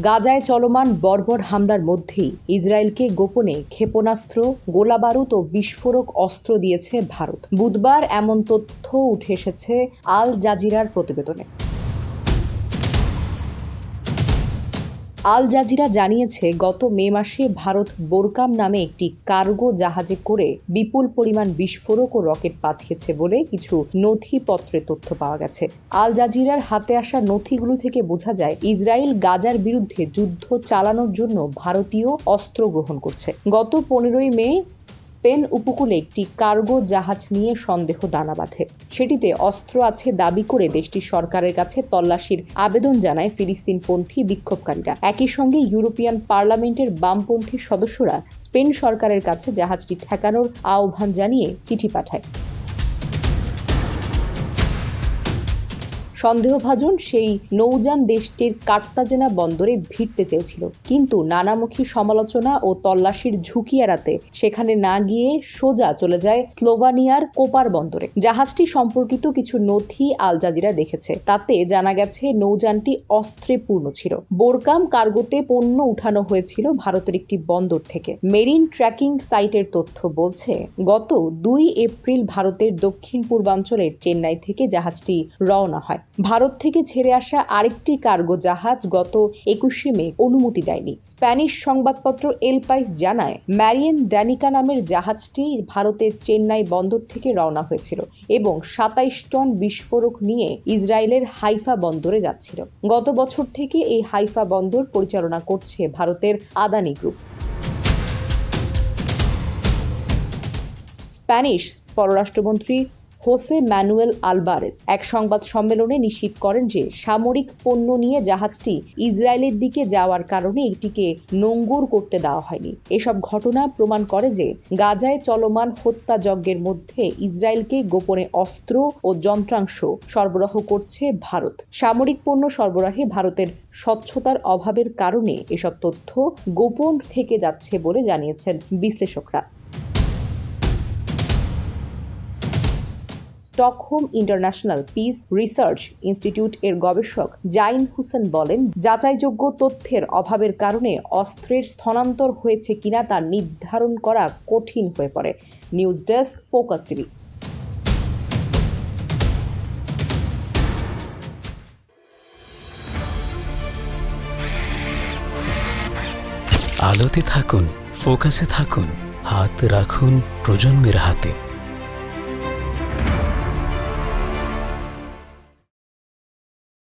গাজায় চলমান বর্বর হামলার মধ্যেই ইসরায়েলকে গোপনে ক্ষেপণাস্ত্র, গোলাবারুদ ও বিস্ফোরক অস্ত্র দিয়েছে ভারত। বুধবার এমন তথ্য উঠে এসেছে আল জাজিরার প্রতিবেদনে। আল জাজিরা জানিয়েছে, গত মে মাসে ভারত বোরকাম নামে একটি কার্গো জাহাজে করে বিপুল পরিমাণ বিস্ফোরক ও রকেট পাঠিয়েছে বলে কিছু নথিপত্রে তথ্য পাওয়া গেছে। আল জাজিরার হাতে আসা নথিগুলো থেকে বোঝা যায়, ইসরায়েল গাজার বিরুদ্ধে যুদ্ধ চালানোর জন্য ভারতীয় অস্ত্র গ্রহণ করছে। গত 15 মে স্পেন উপকূলে একটি কার্গো জাহাজ নিয়ে সন্দেহ দানা বাঁধে। সেটিতে অস্ত্র আছে দাবি করে দেশটির সরকারের কাছে তল্লাশির আবেদন জানায় ফিলিস্তিনপন্থী বিক্ষোভকারীরা। একই সঙ্গে ইউরোপিয়ান পার্লামেন্টের বামপন্থী সদস্যরা স্পেন সরকারের কাছে জাহাজটি ঠেকানোর আহ্বান জানিয়ে চিঠি পাঠায়। সন্দেহভাজন সেই নৌযান দেশটির কার্তাজেনা বন্দরে ভিড়তে চেয়েছিল, কিন্তু নানামুখী সমালোচনা ও তল্লাশির ঝুঁকি এড়াতে সেখানে না গিয়ে সোজা চলে যায় স্লোভানিয়ার কোপার বন্দরে। জাহাজটি সম্পর্কিত কিছু নথি আল জাজিরা দেখেছে। তাতে জানা গেছে নৌযানটি অস্ত্রে পূর্ণ ছিল। বোরকাম কার্গোতে পণ্য উঠানো হয়েছিল ভারতের একটি বন্দর থেকে। মেরিন ট্র্যাকিং সাইটের তথ্য বলছে, গত 2 এপ্রিল ভারতের দক্ষিণ পূর্বাঞ্চলের চেন্নাই থেকে জাহাজটি রওনা হয়। ভারত থেকে ছেড়ে আসা আরেকটি কার্গো জাহাজ গত 21 মে অনুমতি দেয়নি। স্প্যানিশ সংবাদপত্র এল পাইস জানায়, ম্যারিয়েন ড্যানিকা নামের জাহাজটি ভারতের চেন্নাই বন্দর থেকে রওনা হয়েছিল এবং 27 টন বিস্ফোরক নিয়ে ইসরায়েলের হাইফা বন্দরে যাচ্ছিল। গত বছর থেকে এই হাইফা বন্দর পরিচালনা করছে ভারতের আদানি গ্রুপ। স্প্যানিশ পররাষ্ট্রমন্ত্রী হোসে ম্যানুয়েল আলবারেস এক সংবাদ সম্মেলনে নিশ্চিত করেন যে সামরিক পণ্য নিয়ে জাহাজটি ইসরায়েলের দিকে যাওয়ার কারণে এটিকে নোঙ্গর করতে দেওয়া হয়নি। এসব ঘটনা প্রমাণ করে যে গাজায় চলমান হত্যাযজ্ঞের মধ্যে ইসরায়েলকে গোপনে অস্ত্র ও যন্ত্রাংশ সরবরাহ করছে ভারত। সামরিক পণ্য সরবরাহে ভারতের স্বচ্ছতার অভাবের কারণে এসব তথ্য গোপন থেকে যাচ্ছে বলে জানিয়েছেন বিশ্লেষকরা। Stockholm international piece research institute এর গবেষক জাইন হুসেন বলেন, যাচাইযোগ্য তথ্যের অভাবের কারণে অস্ত্রের স্থানান্তর হয়েছে কিনা তা নির্ধারণ করা কঠিন হয়ে পড়ে। News desk, focus TV. আলোতে থাকুন, ফোকাসে থাকুন, হাত রাখুন প্রজন্মের হাতে।